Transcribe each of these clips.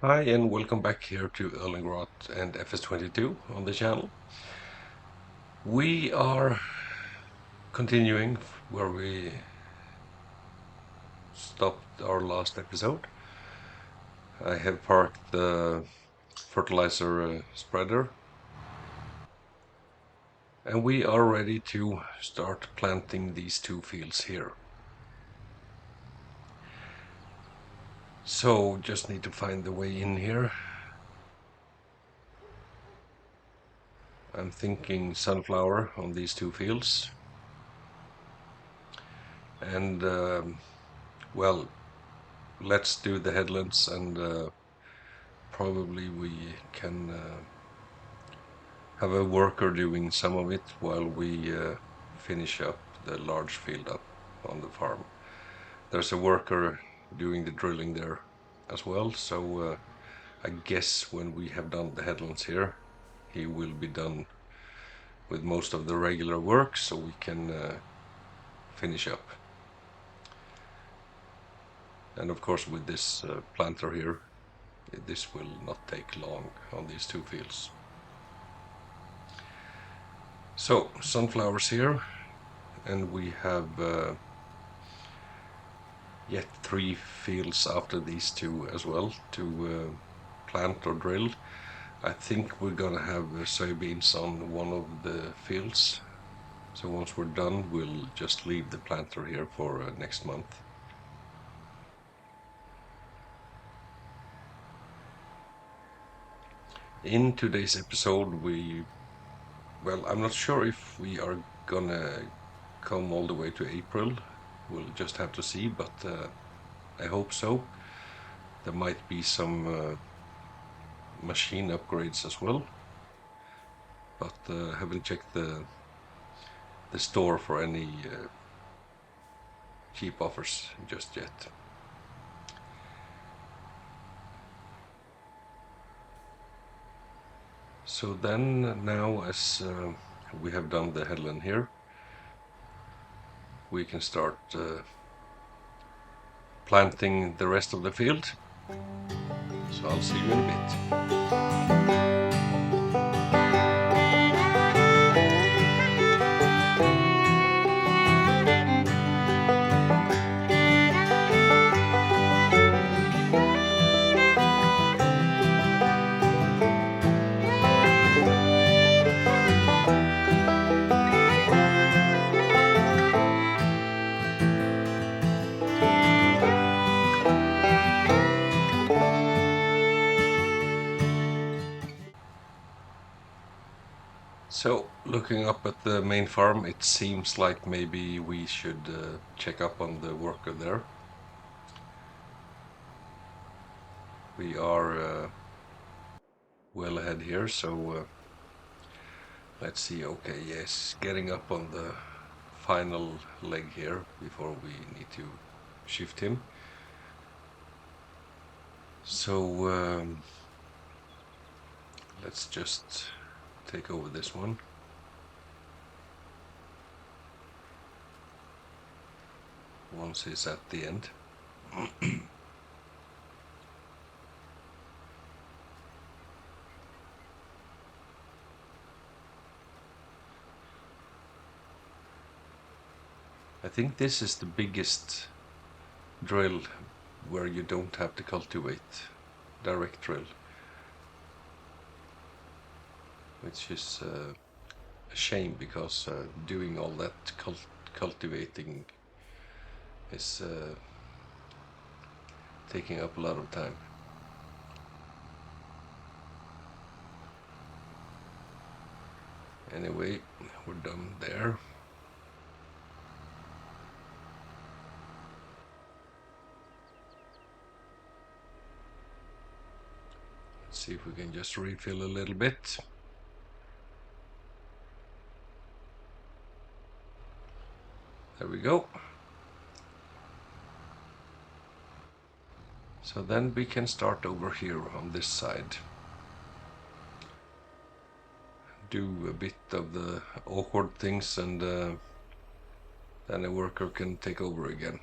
Hi and welcome back here to Erlengrat and FS22 on the channel. We are continuing where we stopped our last episode. I have parked the fertilizer spreader and we are ready to start planting these two fields here. So just need to find the way in here. I'm thinking sunflower on these two fields. And well, let's do the headlands and probably we can have a worker doing some of it while we finish up the large field up on the farm. There's a worker doing the drilling there as well, so I guess when we have done the headlands here, he will be done with most of the regular work so we can finish up. And of course with this planter here, this will not take long on these two fields. So sunflowers here, and we have yet 3 fields after these two as well to plant or drill. I think we're gonna have soybeans on one of the fields. So once we're done, we'll just leave the planter here for next month. In today's episode, I'm not sure if we are gonna come all the way to April. We'll just have to see, but I hope so. There might be some machine upgrades as well, but haven't checked the store for any cheap offers just yet. So then now, as we have done the headland here, we can start planting the rest of the field. So I'll see you in a bit. So, looking up at the main farm, it seems like maybe we should check up on the worker there. We are well ahead here, so let's see. Okay, yes, getting up on the final leg here before we need to shift him. So let's just take over this one. Once he's at the end. I think this is the biggest drill where you don't have to cultivate, direct drill, which is a shame because doing all that cultivating is taking up a lot of time. Anyway, we're done there. Let's see if we can just refill a little bit. There we go. So then we can start over here on this side. Do a bit of the awkward things and then a worker can take over again.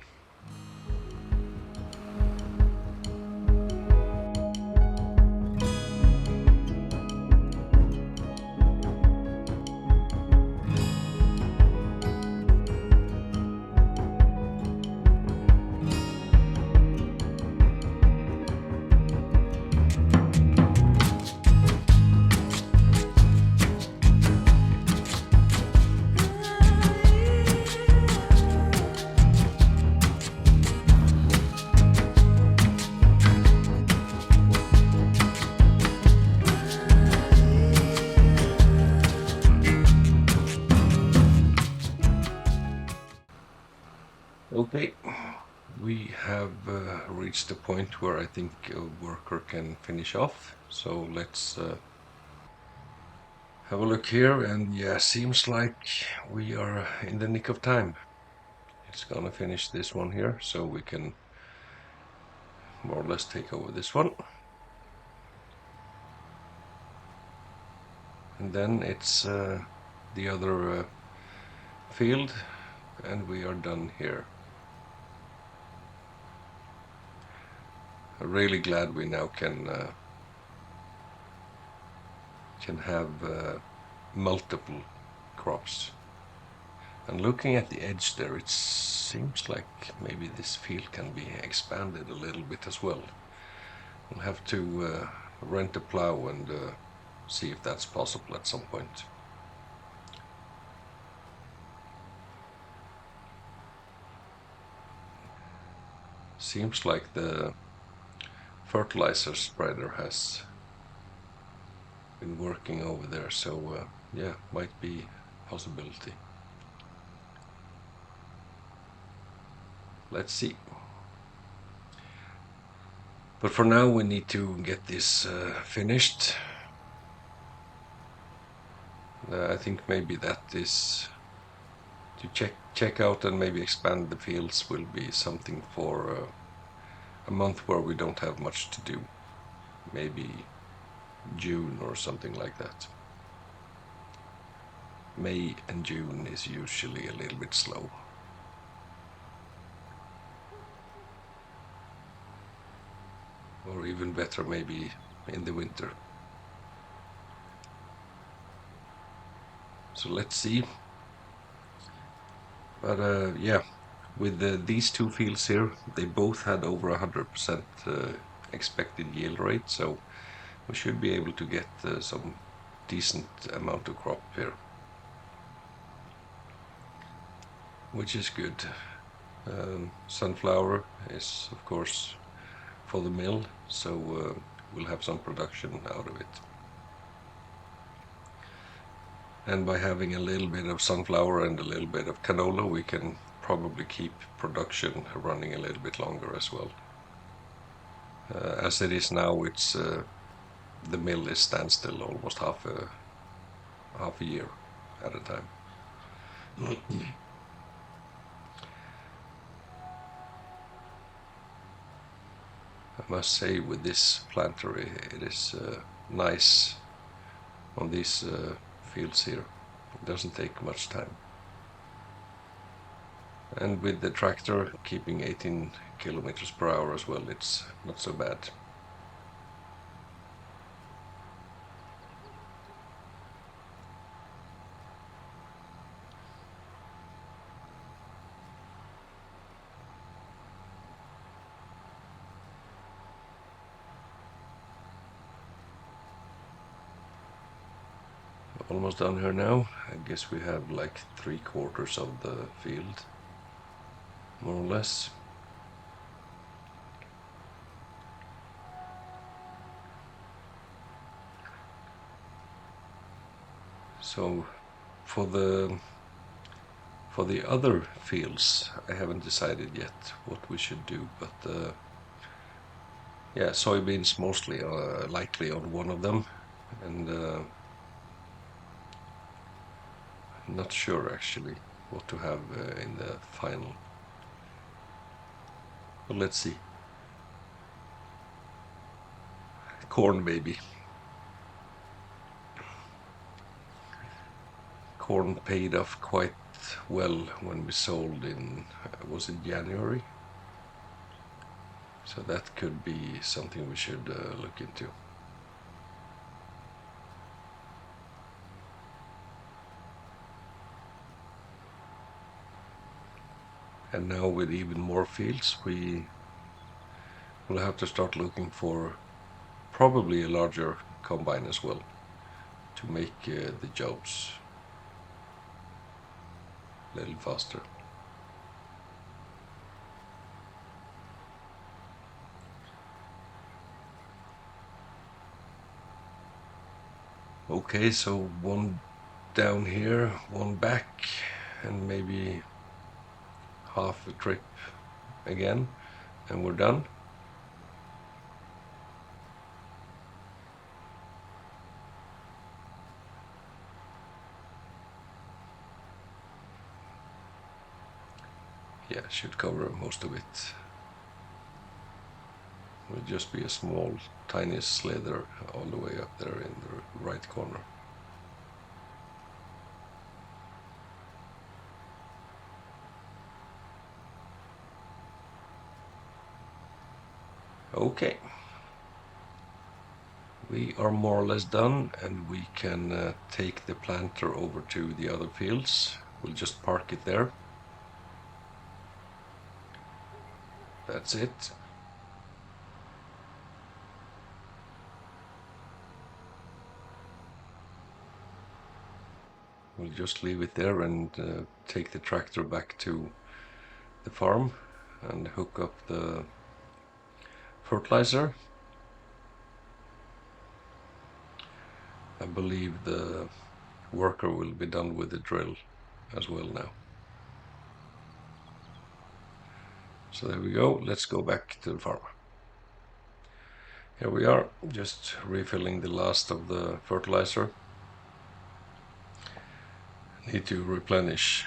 We have reached the point where I think a worker can finish off. So let's have a look here. And yeah, seems like we are in the nick of time. It's gonna finish this one here, so we can more or less take over this one. And then it's the other field, and we are done here. I'm really glad we now can have multiple crops. And looking at the edge there, it seems like maybe this field can be expanded a little bit as well. We'll have to rent a plow and see if that's possible at some point. Seems like the fertilizer spreader has been working over there, so yeah, might be a possibility. Let's see. But for now we need to get this finished. I think maybe that is to check out and maybe expand the fields will be something for a month where we don't have much to do. Maybe June or something like that. May and June is usually a little bit slow. Or even better, maybe in the winter. So let's see. But yeah, with these two fields here, they both had over 100% expected yield rate, so we should be able to get some decent amount of crop here, which is good. Sunflower is of course for the mill, so we'll have some production out of it. And by having a little bit of sunflower and a little bit of canola, we can probably keep production running a little bit longer as well. As it is now, it's the mill is standstill almost half a year at a time. I must say, with this planter, it is nice on these fields here. It doesn't take much time. And with the tractor keeping 18 kilometers per hour as well, it's not so bad. Almost done here now. I guess we have like 3/4 of the field, more or less. So for the other fields, I haven't decided yet what we should do, but yeah, soybeans mostly likely on one of them, and not sure actually what to have in the final. But let's see. Corn maybe. Corn paid off quite well when we sold in, was it January? So that could be something we should look into. And now with even more fields, we will have to start looking for probably a larger combine as well to make the jobs a little faster. Okay, so one down here, one back, and maybe half a trip again. And we're done. Yeah, should cover most of it. Will just be a small, tiny slither all the way up there in the right corner. Okay, we are more or less done, and we can take the planter over to the other fields. We'll just park it there. That's it. We'll just leave it there and take the tractor back to the farm and hook up the fertilizer. I believe the worker will be done with the drill as well now. So there we go. Let's go back to the farm. Here we are, just refilling the last of the fertilizer. Need to replenish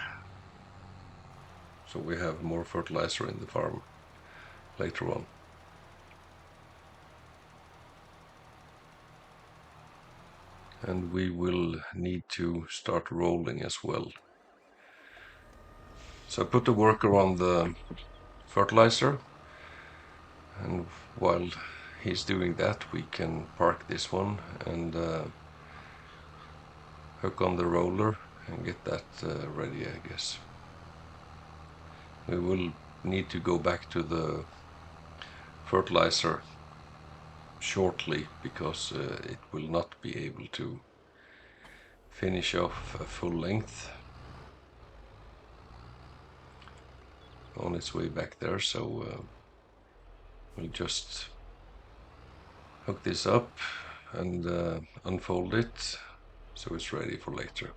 so we have more fertilizer in the farm later on. And we will need to start rolling as well. So I put the worker on the fertilizer, and while he's doing that, we can park this one and hook on the roller and get that ready, I guess. We will need to go back to the fertilizer shortly because it will not be able to finish off a full length on its way back there, so we'll just hook this up and unfold it so it's ready for later.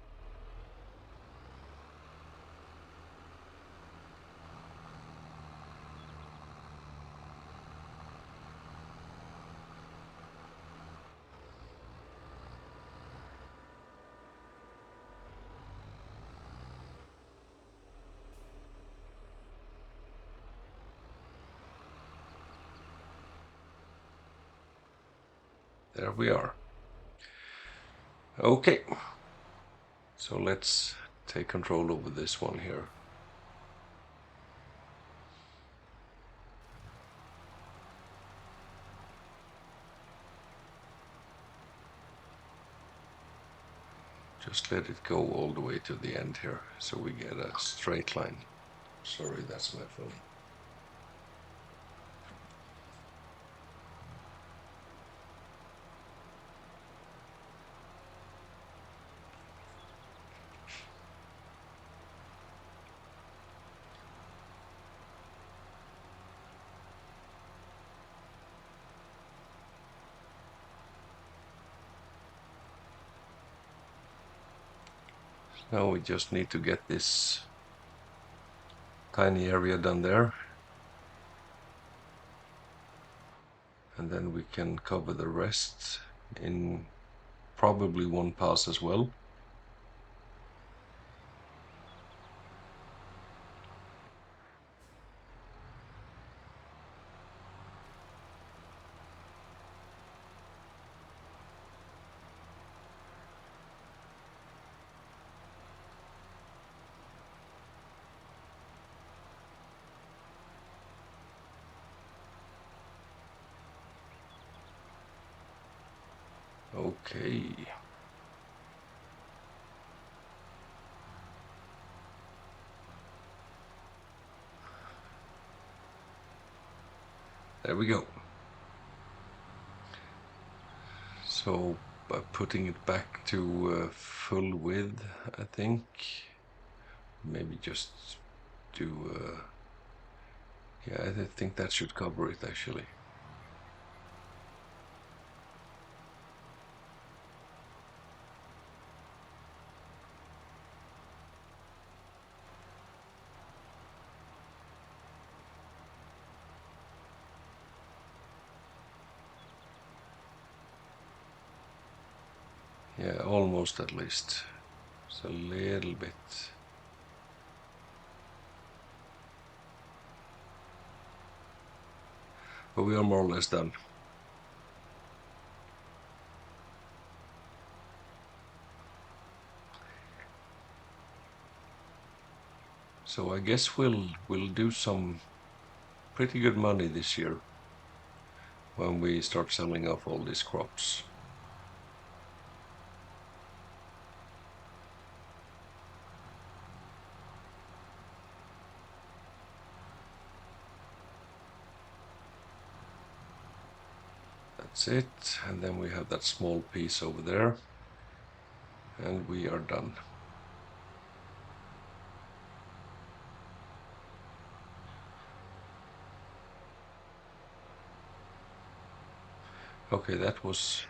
There we are. Okay, so let's take control over this one here. Just let it go all the way to the end here so we get a straight line. Sorry, that's my phone. Now we just need to get this tiny area done there, and then we can cover the rest in probably one pass as well. Okay. There we go. So by putting it back to full width, I think, maybe just do, yeah, I think that should cover it actually. Yeah, almost at least. Just a little bit. But we are more or less done. So I guess we'll do some pretty good money this year when we start selling off all these crops. That's it. And then we have that small piece over there. And we are done. Okay, that was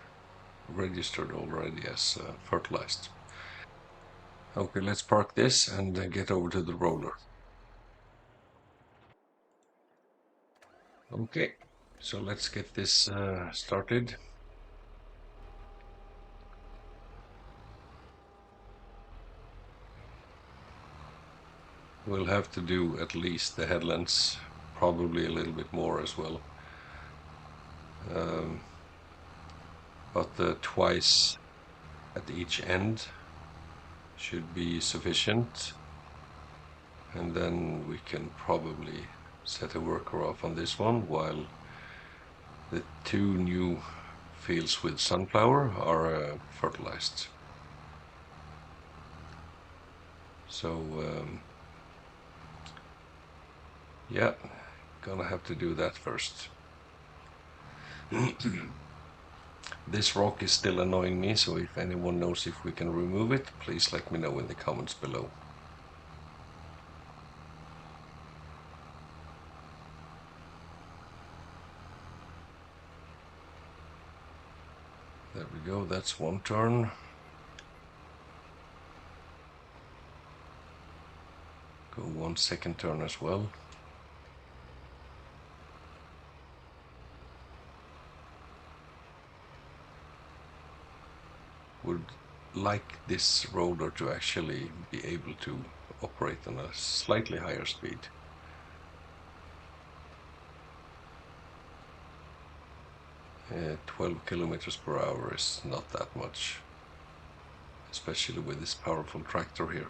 registered already as fertilized. Okay, let's park this and get over to the roller. Okay, so let's get this started. We'll have to do at least the headlands, probably a little bit more as well. Um, but twice at each end should be sufficient. And then we can probably set a worker off on this one while the two new fields with sunflower are fertilized. So yeah, gonna have to do that first. This rock is still annoying me, so if anyone knows if we can remove it, please let me know in the comments below. There we go, that's one turn. Go 1 second turn as well. Would like this roller to actually be able to operate on a slightly higher speed. 12 kilometers per hour is not that much, especially with this powerful tractor here.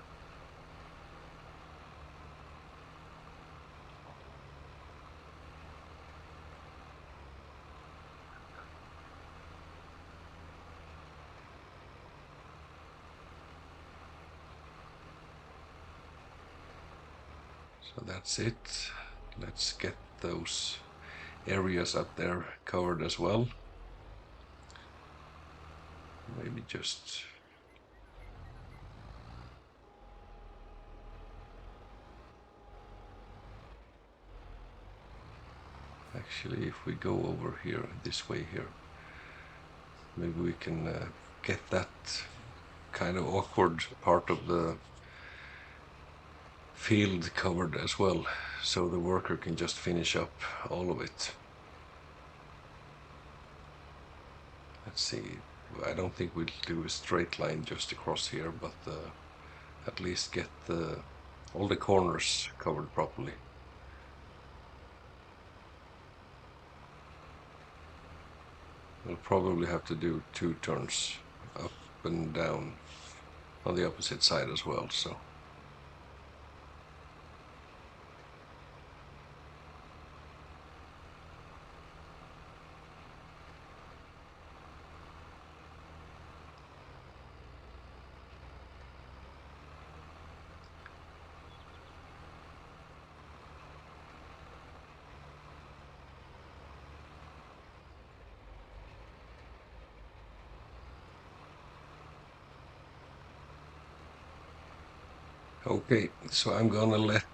So that's it. Let's get those areas up there covered as well. Maybe just actually if we go over here this way here, maybe we can get that kind of awkward part of the field covered as well, so the worker can just finish up all of it. Let's see, I don't think we'll do a straight line just across here, but at least get all the corners covered properly. We'll probably have to do 2 turns up and down on the opposite side as well, so okay, so I'm gonna let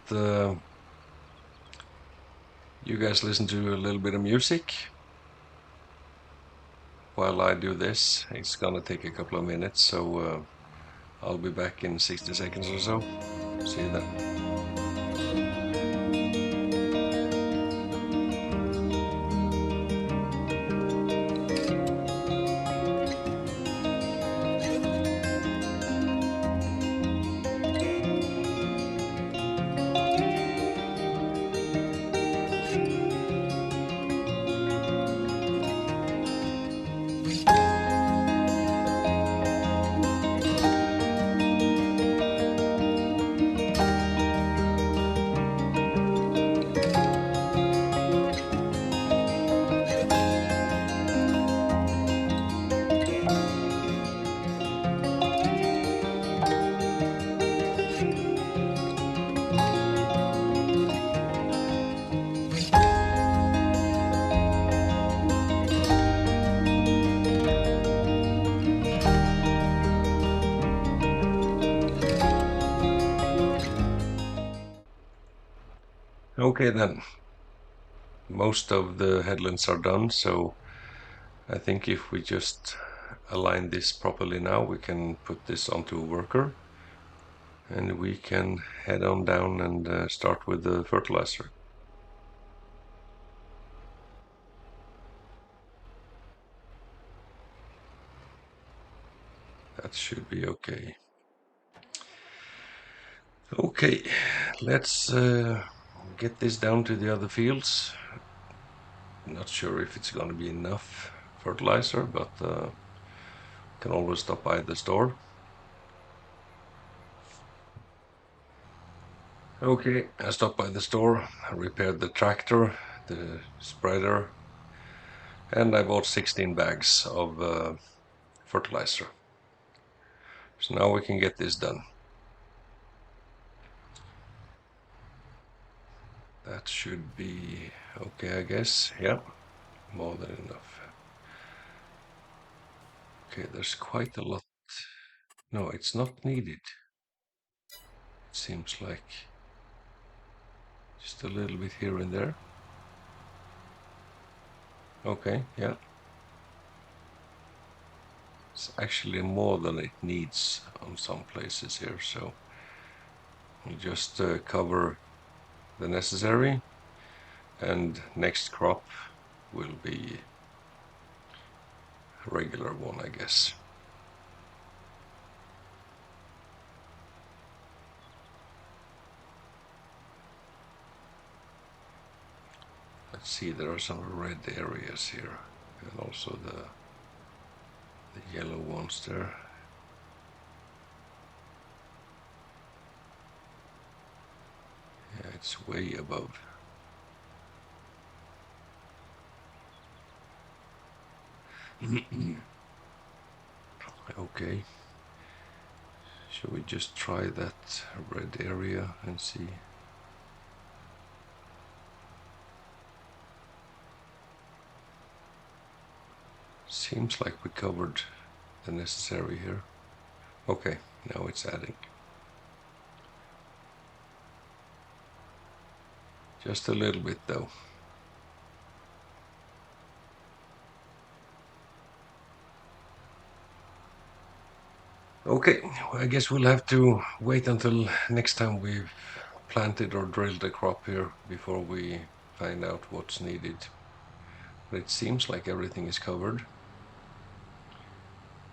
you guys listen to a little bit of music while I do this. It's gonna take a couple of minutes, so I'll be back in 60 seconds or so. See you then. Okay then, most of the headlands are done, so I think if we just align this properly now, we can put this onto a worker and we can head on down and start with the fertilizer. That should be okay. Okay, let's get this down to the other fields. Not sure if it's going to be enough fertilizer, but can always stop by the store. Okay, I stopped by the store, I repaired the tractor, the spreader, and I bought 16 bags of fertilizer. So now we can get this done. That should be okay, I guess. Yeah, more than enough. Okay, there's quite a lot. No, it's not needed. It seems like just a little bit here and there. Okay, yeah. It's actually more than it needs on some places here, so we'll just cover the necessary, and next crop will be a regular one, I guess. Let's see, there are some red areas here, and also the yellow ones there. Yeah, it's way above. Okay, shall we just try that red area and see? Seems like we covered the necessary here. Okay, now it's adding. Just a little bit though. Okay, I guess we'll have to wait until next time we've planted or drilled a crop here before we find out what's needed. But it seems like everything is covered.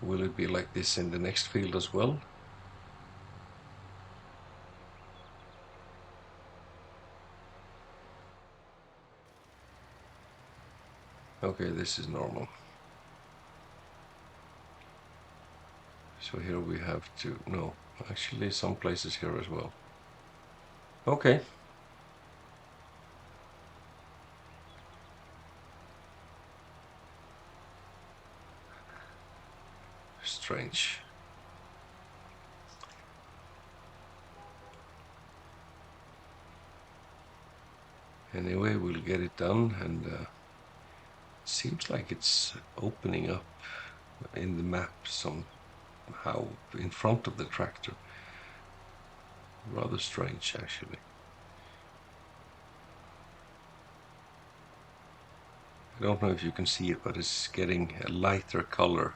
Will it be like this in the next field as well? Okay, this is normal. So here we have to, no, actually some places here as well. Okay. Strange. Anyway, we'll get it done, and it seems like it's opening up in the map somehow in front of the tractor. Rather strange, actually. I don't know if you can see it, but it's getting a lighter color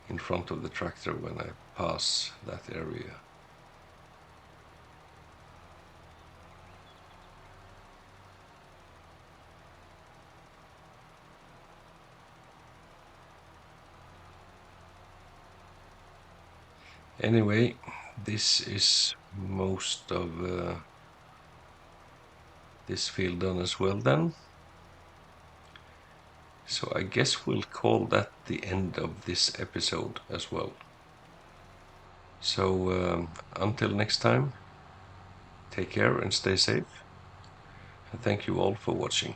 in front of the tractor when I pass that area. Anyway, this is most of this field done as well then. So I guess we'll call that the end of this episode as well. So until next time, take care and stay safe. And thank you all for watching.